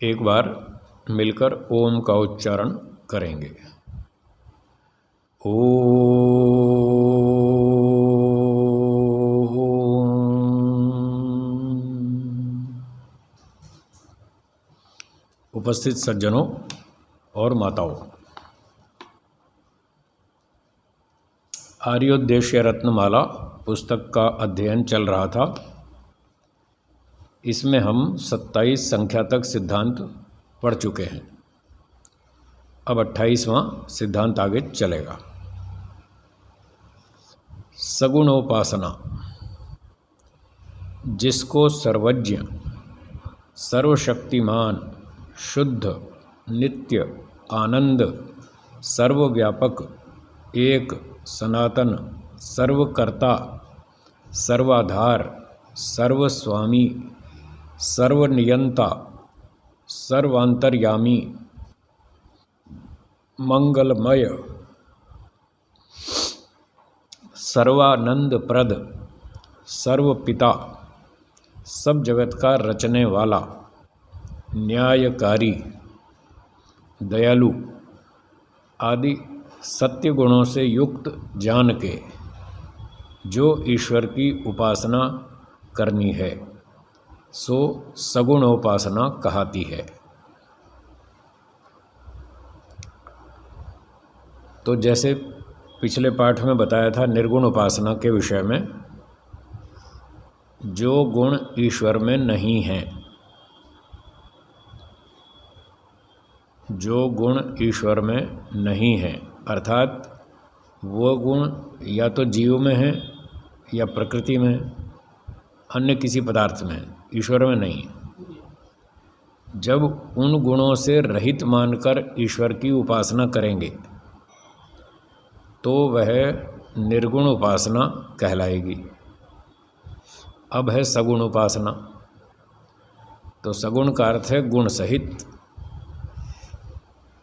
एक बार मिलकर ओम का उच्चारण करेंगे। उपस्थित सज्जनों और माताओं, आर्योद्देश्य रत्नमाला पुस्तक का अध्ययन चल रहा था। इसमें हम 27 संख्या तक सिद्धांत पढ़ चुके हैं। अब 28वां सिद्धांत आगे चलेगा। सगुणोपासना, जिसको सर्वज्ञ, सर्वशक्तिमान, शुद्ध, नित्य, आनंद, सर्वव्यापक, एक, सनातन, सर्वकर्ता, सर्वाधार, सर्वस्वामी, सर्वनियंता, सर्वांतर्यामी, मंगलमय, सर्वानंदप्रद, सर्वपिता, सब जगत का रचने वाला, न्यायकारी, दयालु आदि सत्य गुणों से युक्त जान के जो ईश्वर की उपासना करनी है सो सगुणोपासना कहती है। तो जैसे पिछले पाठ में बताया था निर्गुण उपासना के विषय में, जो गुण ईश्वर में नहीं हैं, जो गुण ईश्वर में नहीं हैं, अर्थात वो गुण या तो जीव में है या प्रकृति में, अन्य किसी पदार्थ में, ईश्वर में नहीं। जब उन गुणों से रहित मानकर ईश्वर की उपासना करेंगे तो वह निर्गुण उपासना कहलाएगी। अब है सगुण उपासना। तो सगुण का अर्थ है गुण सहित।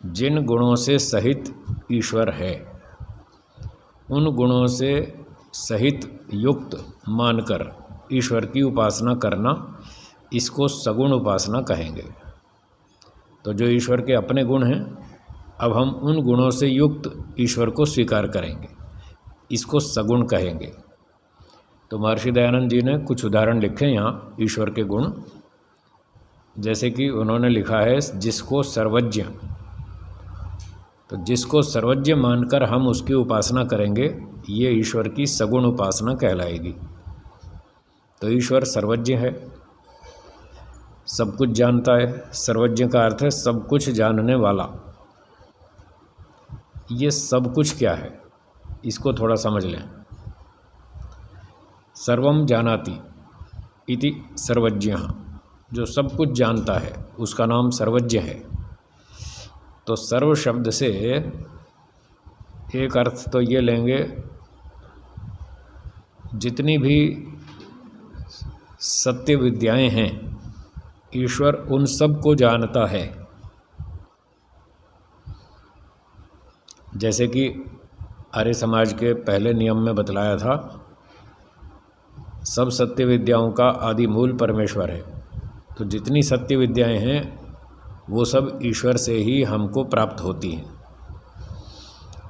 जिन गुणों से सहित ईश्वर है, उन गुणों से सहित युक्त मानकर ईश्वर की उपासना करना, इसको सगुण उपासना कहेंगे। तो जो ईश्वर के अपने गुण हैं, अब हम उन गुणों से युक्त ईश्वर को स्वीकार करेंगे, इसको सगुण कहेंगे। तो महर्षि दयानंद जी ने कुछ उदाहरण लिखे यहाँ ईश्वर के गुण। जैसे कि उन्होंने लिखा है जिसको सर्वज्ञ, तो जिसको सर्वज्ञ मानकर हम उसकी उपासना करेंगे, ये ईश्वर की सगुण उपासना कहलाएगी। तो ईश्वर सर्वज्ञ है, सब कुछ जानता है। सर्वज्ञ का अर्थ है सब कुछ जानने वाला। ये सब कुछ क्या है, इसको थोड़ा समझ लें। सर्वम जानाति इति सर्वज्ञः, जो सब कुछ जानता है उसका नाम सर्वज्ञ है। तो सर्व शब्द से एक अर्थ तो ये लेंगे, जितनी भी सत्य विद्याएं हैं ईश्वर उन सब को जानता है। जैसे कि आर्य समाज के पहले नियम में बतलाया था, सब सत्य विद्याओं का आदि मूल परमेश्वर है। तो जितनी सत्य विद्याएं हैं वो सब ईश्वर से ही हमको प्राप्त होती हैं।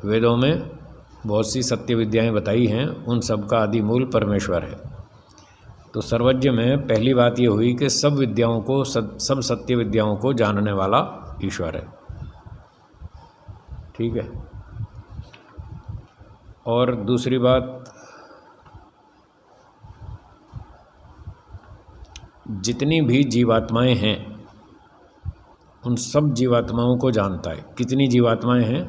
वेदों में बहुत सी सत्य विद्याएं बताई हैं, उन सब का आदि मूल परमेश्वर है। तो सर्वज्ञ में पहली बात ये हुई कि सब विद्याओं को, सब सत्य विद्याओं को जानने वाला ईश्वर है। ठीक है। और दूसरी बात, जितनी भी जीवात्माएं हैं उन सब जीवात्माओं को जानता है। कितनी जीवात्माएं हैं,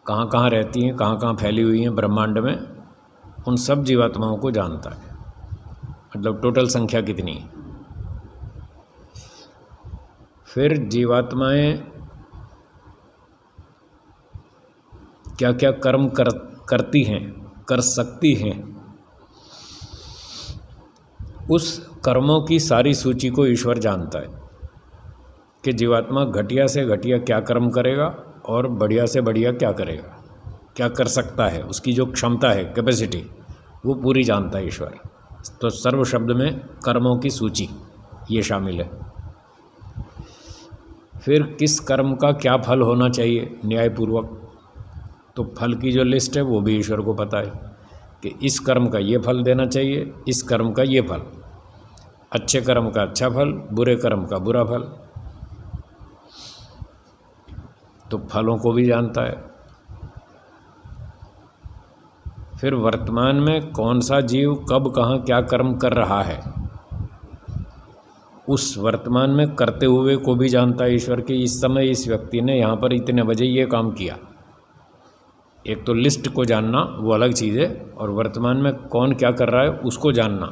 कहाँ कहाँ रहती हैं, कहाँ कहाँ फैली हुई हैं ब्रह्मांड में, उन सब जीवात्माओं को जानता है। मतलब टोटल संख्या कितनी है। फिर जीवात्माएं क्या क्या कर्म करती हैं, कर सकती हैं, उस कर्मों की सारी सूची को ईश्वर जानता है कि जीवात्मा घटिया से घटिया क्या कर्म करेगा और बढ़िया से बढ़िया क्या करेगा, क्या कर सकता है, उसकी जो क्षमता है, कैपेसिटी, वो पूरी जानता है ईश्वर। तो सर्व शब्द में कर्मों की सूची ये शामिल है। फिर किस कर्म का क्या फल होना चाहिए न्यायपूर्वक, तो फल की जो लिस्ट है वो भी ईश्वर को पता है कि इस कर्म का ये फल देना चाहिए, इस कर्म का ये फल, अच्छे कर्म का अच्छा फल, बुरे कर्म का बुरा फल। तो फलों को भी जानता है। फिर वर्तमान में कौन सा जीव कब कहाँ क्या कर्म कर रहा है, उस वर्तमान में करते हुए को भी जानता है ईश्वर कि इस समय इस व्यक्ति ने यहाँ पर इतने बजे ये काम किया। एक तो लिस्ट को जानना वो अलग चीज़ है, और वर्तमान में कौन क्या कर रहा है उसको जानना,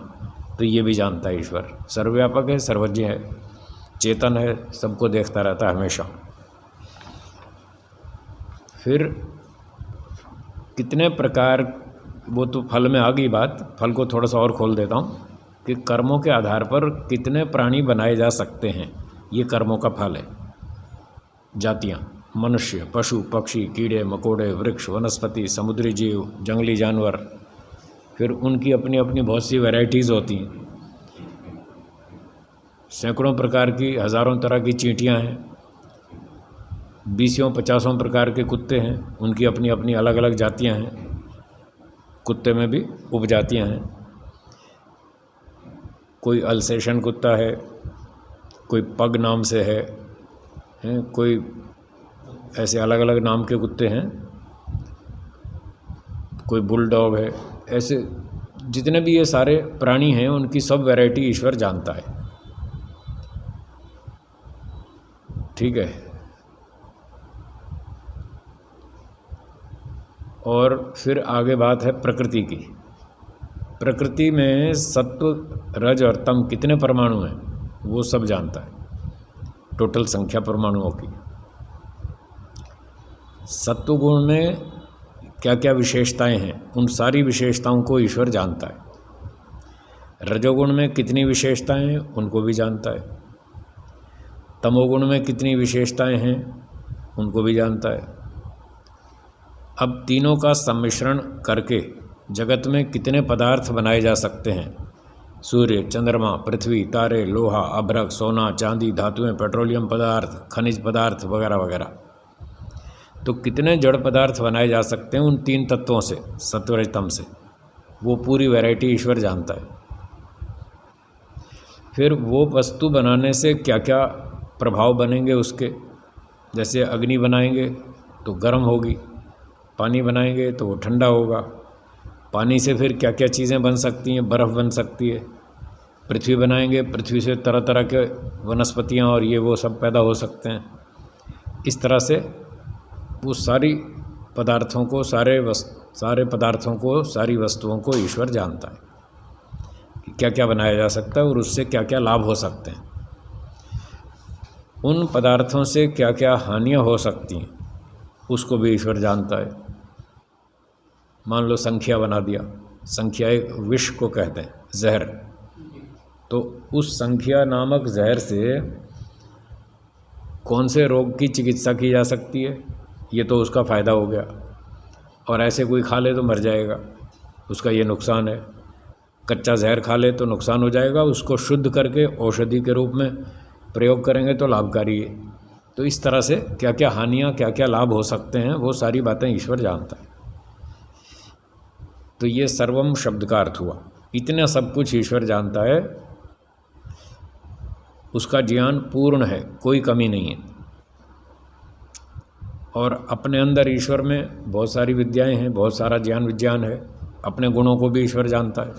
तो ये भी जानता है ईश्वर। सर्वव्यापक है, सर्वज्ञ है, चेतन है, सबको देखता रहता है हमेशा। फिर कितने प्रकार, वो तो फल में आ गई बात, फल को थोड़ा सा और खोल देता हूँ कि कर्मों के आधार पर कितने प्राणी बनाए जा सकते हैं, ये कर्मों का फल है। जातियाँ, मनुष्य, पशु, पक्षी, कीड़े मकोड़े, वृक्ष, वनस्पति, समुद्री जीव, जंगली जानवर, फिर उनकी अपनी अपनी बहुत सी वैरायटीज़ होती हैं। सैकड़ों प्रकार की, हज़ारों तरह की चींटियाँ हैं, 20-50 प्रकार के कुत्ते हैं, उनकी अपनी अपनी अलग अलग जातियाँ हैं। कुत्ते में भी उपजातियाँ हैं, कोई अल्सेशन कुत्ता है, कोई पग नाम से है, कोई ऐसे अलग अलग नाम के कुत्ते हैं, कोई बुलडॉग है। ऐसे जितने भी ये सारे प्राणी हैं उनकी सब वैरायटी ईश्वर जानता है। ठीक है। और फिर आगे बात है प्रकृति की। प्रकृति में सत्व, रज और तम कितने परमाणु हैं वो सब जानता है, टोटल संख्या परमाणुओं की। सत्व गुण में क्या क्या विशेषताएं हैं, उन सारी विशेषताओं को ईश्वर जानता है। रजोगुण में कितनी विशेषताएं हैं उनको भी जानता है। तमोगुण में कितनी विशेषताएं हैं उनको भी जानता है। अब तीनों का सम्मिश्रण करके जगत में कितने पदार्थ बनाए जा सकते हैं, सूर्य, चंद्रमा, पृथ्वी, तारे, लोहा, अभ्रक, सोना, चांदी, धातुएं, पेट्रोलियम पदार्थ, खनिज पदार्थ वगैरह वगैरह, तो कितने जड़ पदार्थ बनाए जा सकते हैं उन 3 तत्वों से, सत्व रज तम से, वो पूरी वैरायटी ईश्वर जानता है। फिर वो वस्तु बनाने से क्या क्या प्रभाव बनेंगे उसके, जैसे अग्नि बनाएंगे तो गर्म होगी, पानी बनाएंगे तो वो ठंडा होगा, पानी से फिर क्या क्या चीज़ें बन सकती हैं, बर्फ़ बन सकती है। पृथ्वी बनाएंगे, पृथ्वी से तरह तरह के वनस्पतियाँ और ये वो सब पैदा हो सकते हैं। इस तरह से वो सारी पदार्थों को, सारे पदार्थों को, सारी वस्तुओं को ईश्वर जानता है कि क्या क्या बनाया जा सकता है और उससे क्या क्या लाभ हो सकते हैं। उन पदार्थों से क्या क्या हानियाँ हो सकती हैं उसको भी ईश्वर जानता है। मान लो संख्या बना दिया, संख्या एक विष को कहते हैं, जहर, तो उस संख्या नामक जहर से कौन से रोग की चिकित्सा की जा सकती है, ये तो उसका फ़ायदा हो गया। और ऐसे कोई खा ले तो मर जाएगा, उसका ये नुकसान है। कच्चा जहर खा ले तो नुकसान हो जाएगा, उसको शुद्ध करके औषधि के रूप में प्रयोग करेंगे तो लाभकारी है। तो इस तरह से क्या क्या हानियाँ, क्या क्या लाभ हो सकते हैं, वो सारी बातें ईश्वर जानता है। तो ये सर्वम शब्द का अर्थ हुआ, इतना सब कुछ ईश्वर जानता है, उसका ज्ञान पूर्ण है, कोई कमी नहीं है। और अपने अंदर ईश्वर में बहुत सारी विद्याएं हैं, बहुत सारा ज्ञान विज्ञान है, अपने गुणों को भी ईश्वर जानता है।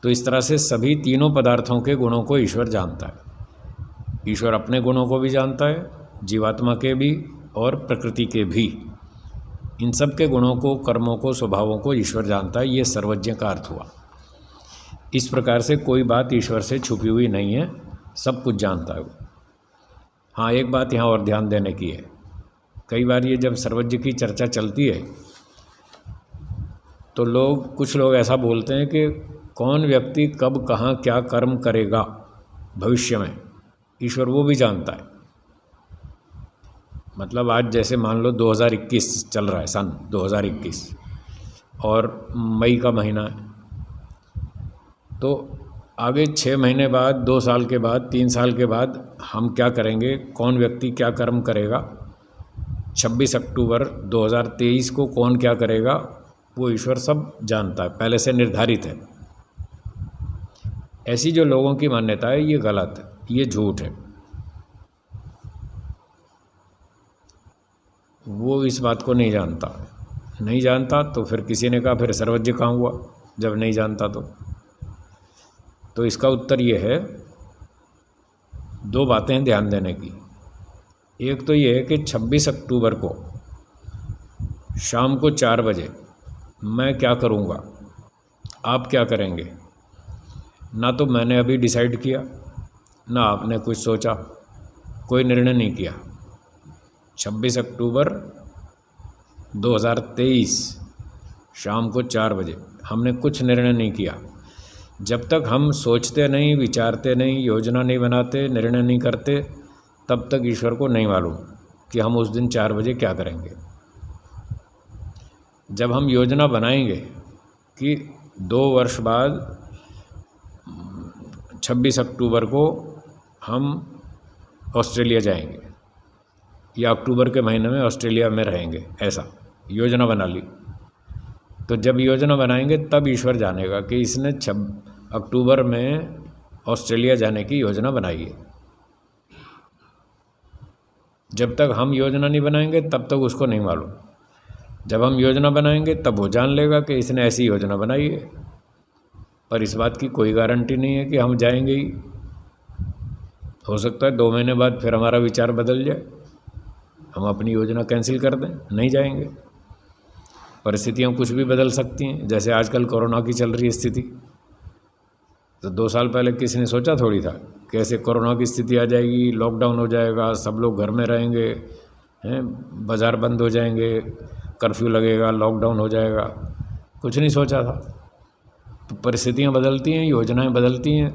तो इस तरह से सभी तीनों पदार्थों के गुणों को ईश्वर जानता है। ईश्वर अपने गुणों को भी जानता है, जीवात्मा के भी और प्रकृति के भी। इन सब के गुणों को, कर्मों को, स्वभावों को ईश्वर जानता है। ये सर्वज्ञ का अर्थ हुआ। इस प्रकार से कोई बात ईश्वर से छुपी हुई नहीं है, सब कुछ जानता है वो। हाँ, एक बात यहाँ और ध्यान देने की है, कई बार ये जब सर्वज्ञ की चर्चा चलती है तो कुछ लोग ऐसा बोलते हैं कि कौन व्यक्ति कब कहाँ क्या कर्म करेगा भविष्य में, ईश्वर वो भी जानता है। मतलब आज जैसे मान लो 2021 चल रहा है, सन 2021 और मई का महीना है, तो आगे 6 महीने बाद, 2 साल के बाद, 3 साल के बाद हम क्या करेंगे, कौन व्यक्ति क्या कर्म करेगा, 26 अक्टूबर 2023 को कौन क्या करेगा, वो ईश्वर सब जानता है, पहले से निर्धारित है। ऐसी जो लोगों की मान्यता है ये गलत है, ये झूठ है। वो इस बात को नहीं जानता तो फिर किसी ने कहा फिर सर्वज्ञ कहाँ हुआ जब नहीं जानता तो इसका उत्तर ये है, 2 बातें हैं ध्यान देने की। एक तो ये है कि 26 अक्टूबर को शाम को 4 बजे मैं क्या करूँगा, आप क्या करेंगे, ना तो मैंने अभी डिसाइड किया, ना आपने कुछ सोचा, कोई निर्णय नहीं किया। 26 अक्टूबर 2023 शाम को 4 बजे हमने कुछ निर्णय नहीं किया। जब तक हम सोचते नहीं, विचारते नहीं, योजना नहीं बनाते, निर्णय नहीं करते, तब तक ईश्वर को नहीं मालूम कि हम उस दिन 4 बजे क्या करेंगे। जब हम योजना बनाएंगे कि 2 वर्ष बाद 26 अक्टूबर को हम ऑस्ट्रेलिया जाएंगे या अक्टूबर के महीने में ऑस्ट्रेलिया में रहेंगे, ऐसा योजना बना ली, तो जब योजना बनाएंगे तब ईश्वर जानेगा कि इसने अक्टूबर में ऑस्ट्रेलिया जाने की योजना बनाई है। जब तक हम योजना नहीं बनाएंगे तब तक उसको नहीं मालूम। जब हम योजना बनाएंगे तब वो जान लेगा कि इसने ऐसी योजना बनाई है। पर इस बात की कोई गारंटी नहीं है कि हम जाएंगे ही। हो सकता है 2 महीने बाद फिर हमारा विचार बदल जाए, हम अपनी योजना कैंसिल कर दें, नहीं जाएंगे। परिस्थितियाँ कुछ भी बदल सकती हैं, जैसे आजकल कोरोना की चल रही स्थिति, तो 2 साल पहले किसी ने सोचा थोड़ी था कि ऐसे कोरोना की स्थिति आ जाएगी, लॉकडाउन हो जाएगा, सब लोग घर में रहेंगे, हैं, बाज़ार बंद हो जाएंगे, कर्फ्यू लगेगा, लॉकडाउन हो जाएगा, कुछ नहीं सोचा था। तो परिस्थितियाँ बदलती हैं, योजनाएं बदलती हैं,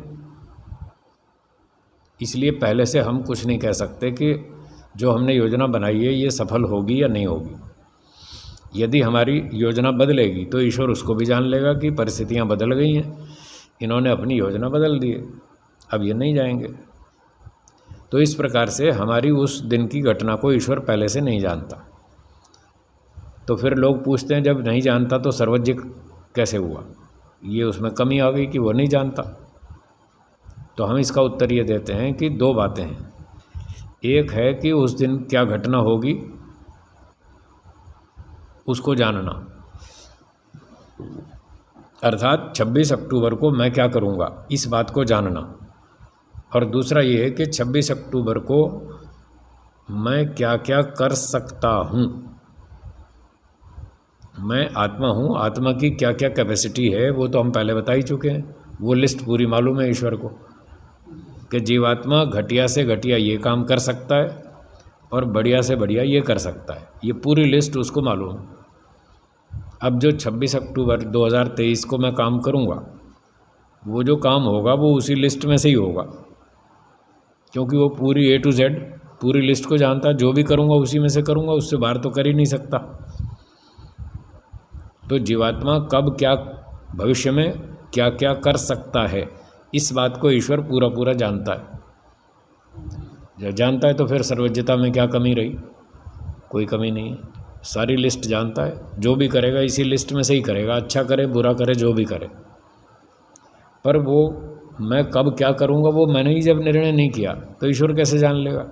इसलिए पहले से हम कुछ नहीं कह सकते कि जो हमने योजना बनाई है ये सफल होगी या नहीं होगी। यदि हमारी योजना बदलेगी तो ईश्वर उसको भी जान लेगा कि परिस्थितियाँ बदल गई हैं, इन्होंने अपनी योजना बदल दी है, अब ये नहीं जाएंगे। तो इस प्रकार से हमारी उस दिन की घटना को ईश्वर पहले से नहीं जानता। तो फिर लोग पूछते हैं जब नहीं जानता तो सर्वज्ञ कैसे हुआ, ये उसमें कमी आ गई कि वो नहीं जानता। तो हम इसका उत्तर ये देते हैं कि 2 बातें हैं। एक है कि उस दिन क्या घटना होगी उसको जानना, अर्थात 26 अक्टूबर को मैं क्या करूँगा इस बात को जानना। और दूसरा ये है कि 26 अक्टूबर को मैं क्या क्या कर सकता हूँ। मैं आत्मा हूँ, आत्मा की क्या क्या कैपेसिटी है वो तो हम पहले बता ही चुके हैं। वो लिस्ट पूरी मालूम है ईश्वर को कि जीवात्मा घटिया से घटिया ये काम कर सकता है और बढ़िया से बढ़िया ये कर सकता है, ये पूरी लिस्ट उसको मालूम है। अब जो 26 अक्टूबर 2023 को मैं काम करूँगा, वो जो काम होगा वो उसी लिस्ट में से ही होगा, क्योंकि वो पूरी A to Z पूरी लिस्ट को जानता है। जो भी करूँगा उसी में से करूँगा, उससे बाहर तो कर ही नहीं सकता। तो जीवात्मा कब क्या भविष्य में क्या क्या कर सकता है इस बात को ईश्वर पूरा पूरा जानता है। जब जानता है तो फिर सर्वज्ञता में क्या कमी रही, कोई कमी नहीं है, सारी लिस्ट जानता है। जो भी करेगा इसी लिस्ट में से ही करेगा, अच्छा करे बुरा करे जो भी करे। पर वो मैं कब क्या करूँगा वो मैंने ही जब निर्णय नहीं किया तो ईश्वर कैसे जान लेगा।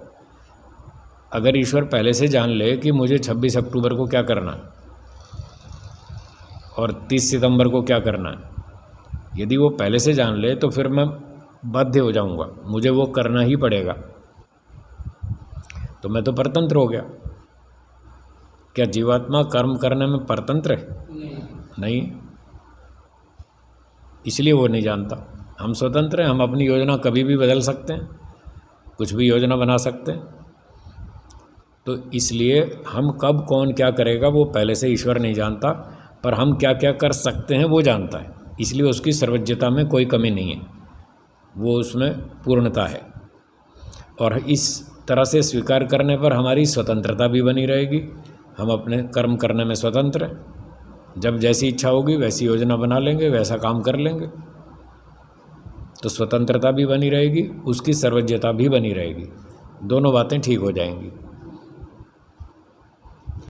अगर ईश्वर पहले से जान ले कि मुझे 26 अक्टूबर को क्या करना है और 30 सितंबर को क्या करना है, यदि वो पहले से जान ले तो फिर मैं बाध्य हो जाऊंगा, मुझे वो करना ही पड़ेगा, तो मैं तो परतंत्र हो गया। क्या जीवात्मा कर्म करने में परतंत्र है? नहीं। इसलिए वो नहीं जानता। हम स्वतंत्र हैं, हम अपनी योजना कभी भी बदल सकते हैं, कुछ भी योजना बना सकते हैं। तो इसलिए हम कब कौन क्या करेगा वो पहले से ईश्वर नहीं जानता, पर हम क्या क्या कर सकते हैं वो जानता है। इसलिए उसकी सर्वज्ञता में कोई कमी नहीं है, वो उसमें पूर्णता है। और इस तरह से स्वीकार करने पर हमारी स्वतंत्रता भी बनी रहेगी। हम अपने कर्म करने में स्वतंत्र हैं, जब जैसी इच्छा होगी वैसी योजना बना लेंगे, वैसा काम कर लेंगे। तो स्वतंत्रता भी बनी रहेगी, उसकी सर्वज्ञता भी बनी रहेगी, दोनों बातें ठीक हो जाएंगी।